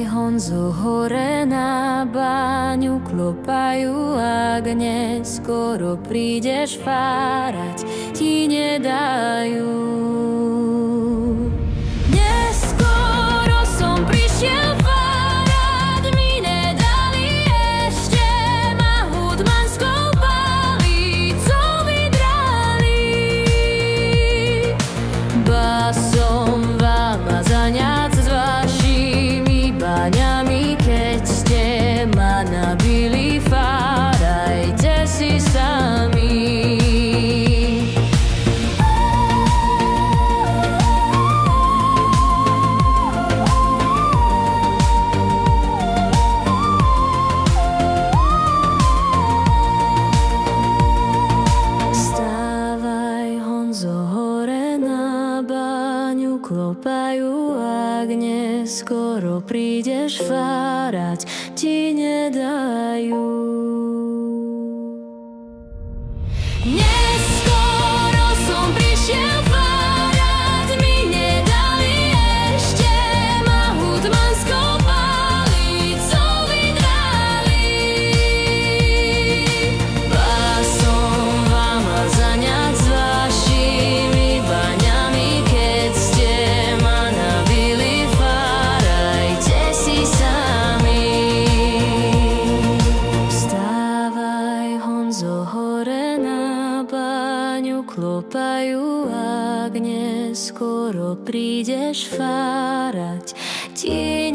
Honzo, hore na báňu klopajú, ak neskoro prídeš fárať, ti nedajú. Neskoro som prišiel fárať, mi nedali ešte, ma hudmanskou palicou vydrali. Ba som vám zaňac s vašimi baňami, keď ste ma nabili, fárajte si sami. Stávaj, Honzo, hore na báňu klopajú, ak neskoro prídeš fárať, ti nedajú. Neskoro som prišiel fárať, mi nedali ešte, ma hudmanskou palicou vydrali. Ba som vám zaňac s vašimi baňami, keď ste ma nabili, fárajte si sami. Vstávaj, Honzo, hore na báňu klopajú, ak neskoro prídeš fárať, ti